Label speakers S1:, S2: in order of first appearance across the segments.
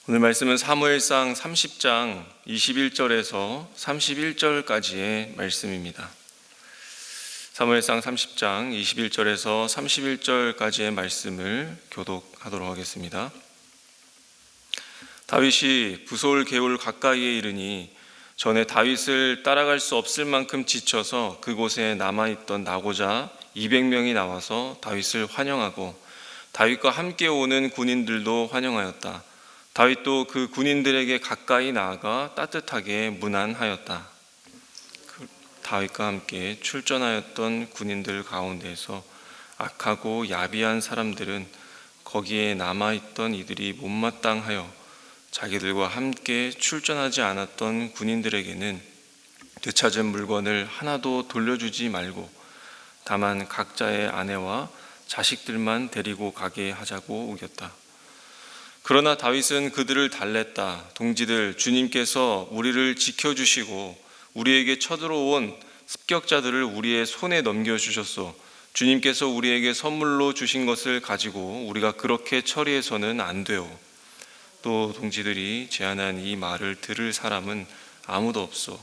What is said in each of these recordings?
S1: 오늘 말씀은 사무엘상 30장 21절에서 31절까지의 말씀입니다. 사무엘상 30장 21절에서 31절까지의 말씀을 교독하도록 하겠습니다. 다윗이 부솔 게울 가까이에 이르니 전에 다윗을 따라갈 수 없을 만큼 지쳐서 그곳에 남아있던 나고자 200명이 나와서 다윗을 환영하고 다윗과 함께 오는 군인들도 환영하였다. 다윗도 그 군인들에게 가까이 나아가 따뜻하게 문안하였다. 다윗과 함께 출전하였던 군인들 가운데서 악하고 야비한 사람들은 거기에 남아있던 이들이 못마땅하여 자기들과 함께 출전하지 않았던 군인들에게는 되찾은 물건을 하나도 돌려주지 말고 다만 각자의 아내와 자식들만 데리고 가게 하자고 우겼다. 그러나 다윗은 그들을 달랬다. 동지들, 주님께서 우리를 지켜주시고 우리에게 쳐들어온 습격자들을 우리의 손에 넘겨주셨소. 주님께서 우리에게 선물로 주신 것을 가지고 우리가 그렇게 처리해서는 안 돼요. 또 동지들이 제안한 이 말을 들을 사람은 아무도 없어.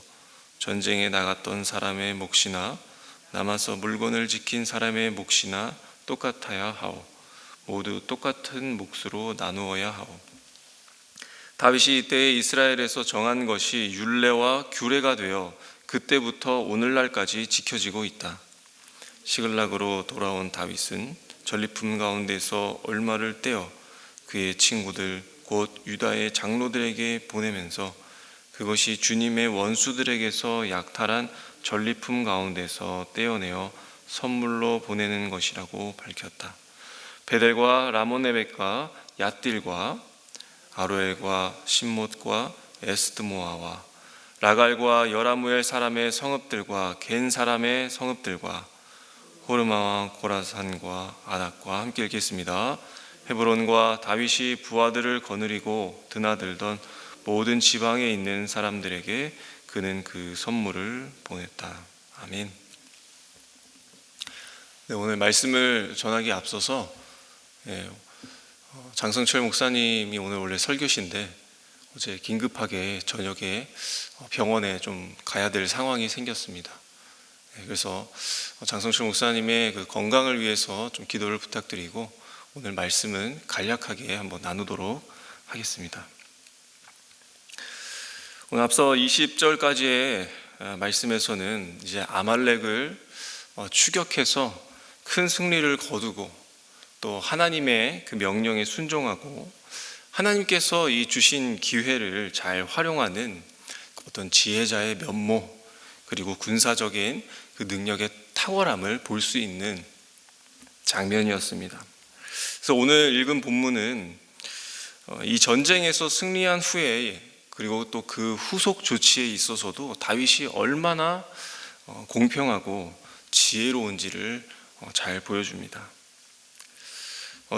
S1: 전쟁에 나갔던 사람의 몫이나 남아서 물건을 지킨 사람의 몫이나 똑같아야 하오. 모두 똑같은 몫으로 나누어야 하오. 다윗이 이때에 이스라엘에서 정한 것이 율례와 규례가 되어 그때부터 오늘날까지 지켜지고 있다. 시글락으로 돌아온 다윗은 전리품 가운데서 얼마를 떼어 그의 친구들 곧 유다의 장로들에게 보내면서 그것이 주님의 원수들에게서 약탈한 전리품 가운데서 떼어내어 선물로 보내는 것이라고 밝혔다. 베델과 라모네벳과 얏딜과 아로엘과 신못과 에스드모아와 라갈과 여라무엘 사람의 성읍들과 겐 사람의 성읍들과 호르마와 고라산과 아낙과 함께 읽겠습니다. 헤브론과 다윗이 부하들을 거느리고 드나들던 모든 지방에 있는 사람들에게 그는 그 선물을 보냈다. 아멘. 네, 오늘 말씀을 전하기에 앞서서 장성철 목사님이 오늘 원래 설교신데 어제 긴급하게 저녁에 병원에 좀 가야 될 상황이 생겼습니다. 그래서 장성철 목사님의 그 건강을 위해서 좀 기도를 부탁드리고 오늘 말씀은 간략하게 한번 나누도록 하겠습니다. 오늘 앞서 20절까지의 말씀에서는 이제 아말렉을 추격해서 큰 승리를 거두고 또 하나님의 그 명령에 순종하고 하나님께서 이 주신 기회를 잘 활용하는 어떤 지혜자의 면모 그리고 군사적인 그 능력의 탁월함을 볼 수 있는 장면이었습니다. 그래서 오늘 읽은 본문은 이 전쟁에서 승리한 후에 그리고 또 그 후속 조치에 있어서도 다윗이 얼마나 공평하고 지혜로운지를 잘 보여줍니다.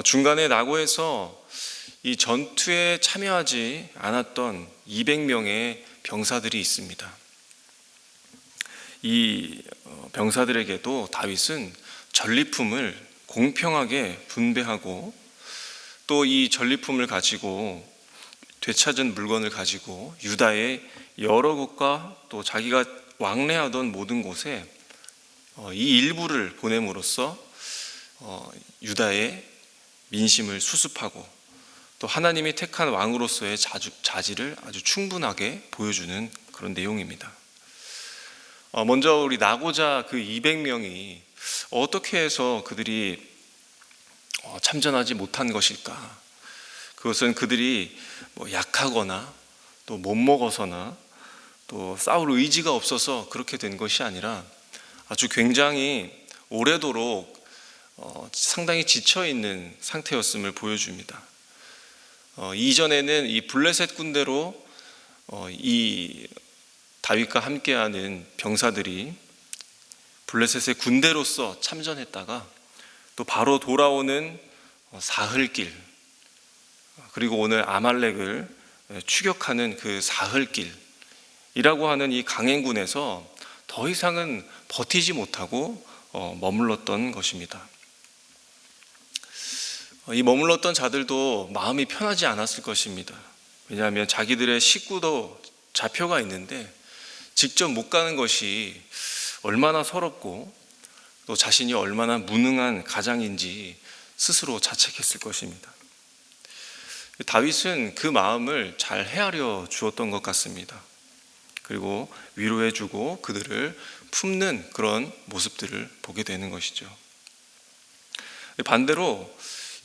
S1: 중간에 나고에서 이 전투에 참여하지 않았던 200명의 병사들이 있습니다. 이 병사들에게도 다윗은 전리품을 공평하게 분배하고 또 이 전리품을 가지고 되찾은 물건을 가지고 유다의 여러 곳과 또 자기가 왕래하던 모든 곳에 이 일부를 보냄으로써 유다의 민심을 수습하고 또 하나님이 택한 왕으로서의 자질을 아주 충분하게 보여주는 그런 내용입니다. 먼저 우리 나고자 그 200명이 어떻게 해서 그들이 참전하지 못한 것일까? 그것은 그들이 약하거나 또 못 먹어서나 또 싸울 의지가 없어서 그렇게 된 것이 아니라 아주 굉장히 오래도록 상당히 지쳐있는 상태였음을 보여줍니다. 이전에는 이 블레셋 군대로 이 다윗과 함께하는 병사들이 블레셋의 군대로서 참전했다가 또 바로 돌아오는 사흘길 그리고 오늘 아말렉을 추격하는 그 사흘길이라고 하는 이 강행군에서 더 이상은 버티지 못하고 머물렀던 것입니다. 이 머물렀던 자들도 마음이 편하지 않았을 것입니다. 왜냐하면 자기들의 식구도 좌표가 있는데 직접 못 가는 것이 얼마나 서럽고 또 자신이 얼마나 무능한 가장인지 스스로 자책했을 것입니다. 다윗은 그 마음을 잘 헤아려 주었던 것 같습니다. 그리고 위로해주고 그들을 품는 그런 모습들을 보게 되는 것이죠. 반대로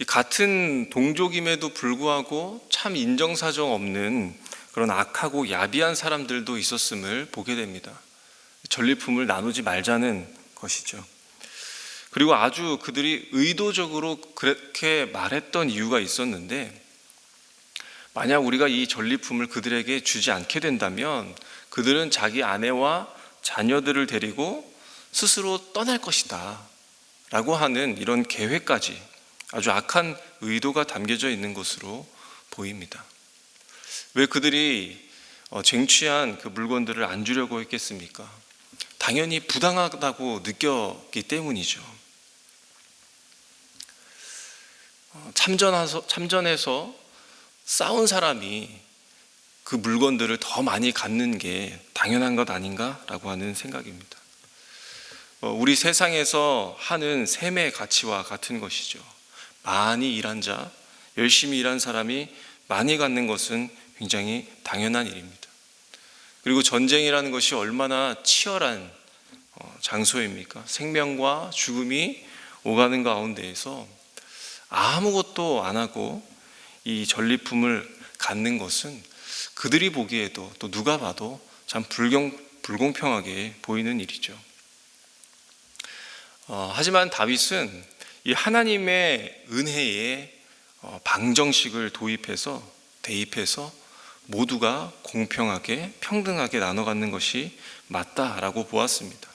S1: 같은 동족임에도 불구하고 참 인정사정 없는 그런 악하고 야비한 사람들도 있었음을 보게 됩니다. 전리품을 나누지 말자는 것이죠. 그리고 아주 그들이 의도적으로 그렇게 말했던 이유가 있었는데, 만약 우리가 이 전리품을 그들에게 주지 않게 된다면 그들은 자기 아내와 자녀들을 데리고 스스로 떠날 것이다 라고 하는 이런 계획까지, 아주 악한 의도가 담겨져 있는 것으로 보입니다. 왜 그들이 쟁취한 그 물건들을 안 주려고 했겠습니까? 당연히 부당하다고 느꼈기 때문이죠. 참전해서 싸운 사람이 그 물건들을 더 많이 갖는 게 당연한 것 아닌가라고 하는 생각입니다. 우리 세상에서 하는 셈의 가치와 같은 것이죠. 많이 일한 자, 열심히 일한 사람이 많이 갖는 것은 굉장히 당연한 일입니다. 그리고 전쟁이라는 것이 얼마나 치열한 장소입니까? 생명과 죽음이 오가는 가운데에서 아무것도 안 하고 이 전리품을 갖는 것은 그들이 보기에도 또 누가 봐도 참 불공평하게 보이는 일이죠. 하지만 다윗은 이 하나님의 은혜에 방정식을 대입해서 모두가 공평하게 평등하게 나눠 갖는 것이 맞다라고 보았습니다.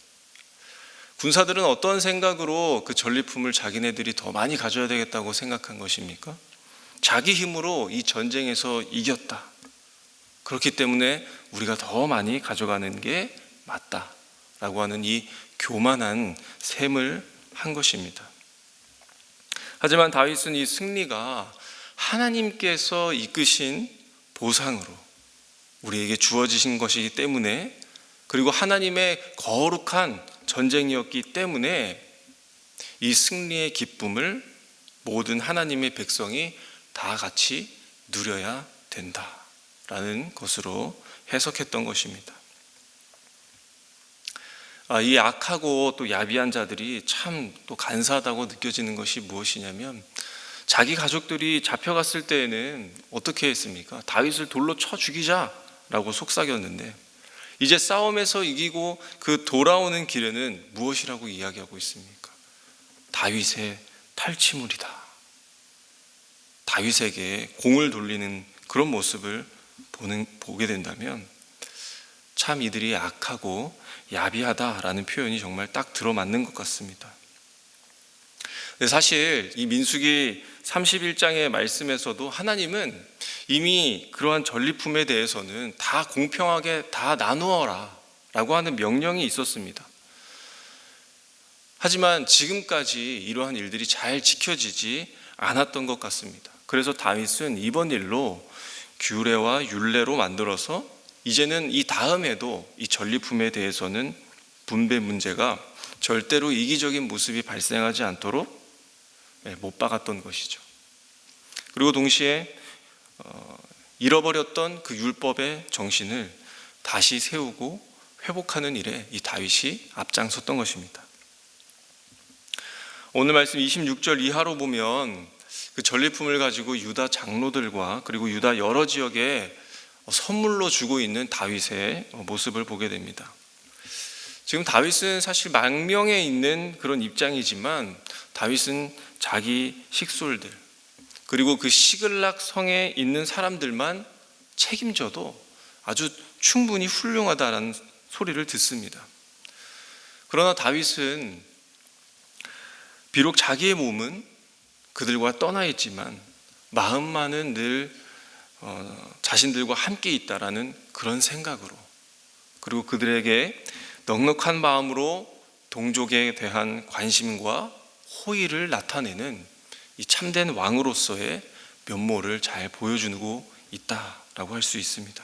S1: 군사들은 어떤 생각으로 그 전리품을 자기네들이 더 많이 가져야 되겠다고 생각한 것입니까? 자기 힘으로 이 전쟁에서 이겼다. 그렇기 때문에 우리가 더 많이 가져가는 게 맞다라고 하는 이 교만한 셈을 한 것입니다. 하지만 다윗은 이 승리가 하나님께서 이끄신 보상으로 우리에게 주어지신 것이기 때문에, 그리고 하나님의 거룩한 전쟁이었기 때문에 이 승리의 기쁨을 모든 하나님의 백성이 다 같이 누려야 된다라는 것으로 해석했던 것입니다. 이 악하고 또 야비한 자들이 참 또 간사하다고 느껴지는 것이 무엇이냐면, 자기 가족들이 잡혀갔을 때에는 어떻게 했습니까? 다윗을 돌로 쳐 죽이자라고 속삭였는데, 이제 싸움에서 이기고 그 돌아오는 길에는 무엇이라고 이야기하고 있습니까? 다윗의 탈취물이다. 다윗에게 공을 돌리는 그런 모습을 보게 된다면 참 이들이 악하고 야비하다라는 표현이 정말 딱 들어맞는 것 같습니다. 근데 사실 이 민수기 31장의 말씀에서도 하나님은 이미 그러한 전리품에 대해서는 다 공평하게 다 나누어라 라고 하는 명령이 있었습니다. 하지만 지금까지 이러한 일들이 잘 지켜지지 않았던 것 같습니다. 그래서 다윗은 이번 일로 규례와 율례로 만들어서 이제는 이 다음에도 이 전리품에 대해서는 분배 문제가 절대로 이기적인 모습이 발생하지 않도록 못 박았던 것이죠. 그리고 동시에 잃어버렸던 그 율법의 정신을 다시 세우고 회복하는 일에 이 다윗이 앞장섰던 것입니다. 오늘 말씀 26절 이하로 보면 그 전리품을 가지고 유다 장로들과 그리고 유다 여러 지역에 선물로 주고 있는 다윗의 모습을 보게 됩니다. 지금 다윗은 사실 망명에 있는 그런 입장이지만, 다윗은 자기 식솔들 그리고 그 시글락 성에 있는 사람들만 책임져도 아주 충분히 훌륭하다라는 소리를 듣습니다. 그러나 다윗은 비록 자기의 몸은 그들과 떠나 있지만 마음만은 늘 자신들과 함께 있다라는 그런 생각으로, 그리고 그들에게 넉넉한 마음으로 동족에 대한 관심과 호의를 나타내는 이 참된 왕으로서의 면모를 잘 보여주고 있다라고 할 수 있습니다.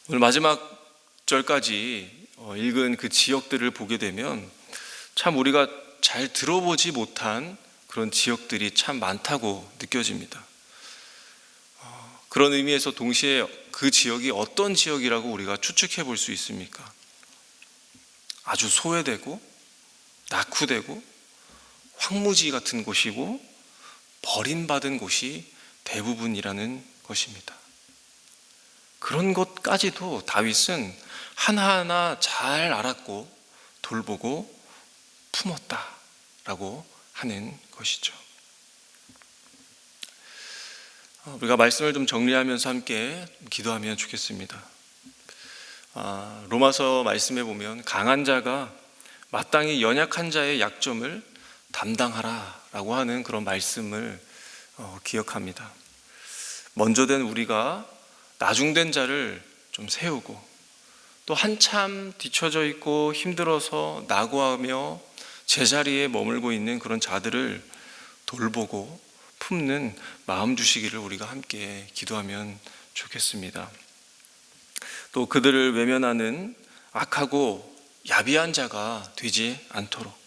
S1: 오늘 마지막 절까지 읽은 그 지역들을 보게 되면 참 우리가 잘 들어보지 못한 그런 지역들이 참 많다고 느껴집니다. 그런 의미에서 동시에 그 지역이 어떤 지역이라고 우리가 추측해 볼 수 있습니까? 아주 소외되고 낙후되고 황무지 같은 곳이고 버림받은 곳이 대부분이라는 것입니다. 그런 것까지도 다윗은 하나하나 잘 알았고 돌보고 품었다라고 하는 것이죠. 우리가 말씀을 좀 정리하면서 함께 기도하면 좋겠습니다. 로마서 말씀에 보면 강한 자가 마땅히 연약한 자의 약점을 담당하라라고 하는 그런 말씀을 기억합니다. 먼저 된 우리가 나중된 자를 좀 세우고 또 한참 뒤처져 있고 힘들어서 낙오하며 제자리에 머물고 있는 그런 자들을 돌보고 품는 마음 주시기를 우리가 함께 기도하면 좋겠습니다. 또 그들을 외면하는 악하고 야비한 자가 되지 않도록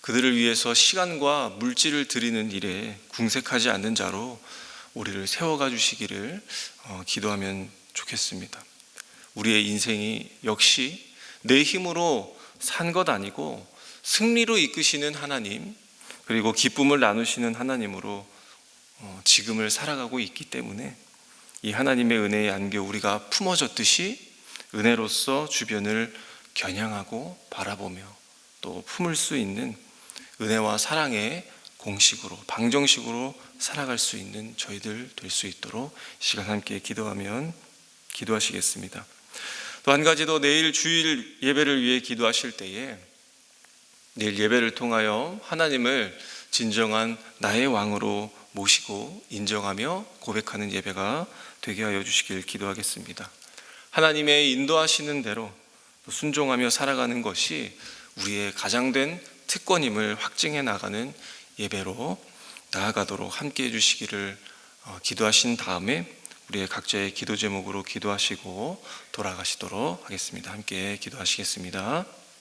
S1: 그들을 위해서 시간과 물질을 드리는 일에 궁색하지 않는 자로 우리를 세워가 주시기를 기도하면 좋겠습니다. 우리의 인생이 역시 내 힘으로 산 것 아니고 승리로 이끄시는 하나님, 그리고 기쁨을 나누시는 하나님으로 지금을 살아가고 있기 때문에 이 하나님의 은혜의 안겨 우리가 품어졌듯이 은혜로서 주변을 겨냥하고 바라보며 또 품을 수 있는 은혜와 사랑의 공식으로 방정식으로 살아갈 수 있는 저희들 될 수 있도록 시간 함께 기도하시겠습니다. 또 한 가지 더, 내일 주일 예배를 위해 기도하실 때에 내일 예배를 통하여 하나님을 진정한 나의 왕으로 모시고 인정하며 고백하는 예배가 되게 하여 주시길 기도하겠습니다. 하나님의 인도하시는 대로 순종하며 살아가는 것이 우리의 가장된 특권임을 확증해 나가는 예배로 나아가도록 함께 해주시기를 기도하신 다음에 우리의 각자의 기도 제목으로 기도하시고 돌아가시도록 하겠습니다. 함께 기도하시겠습니다.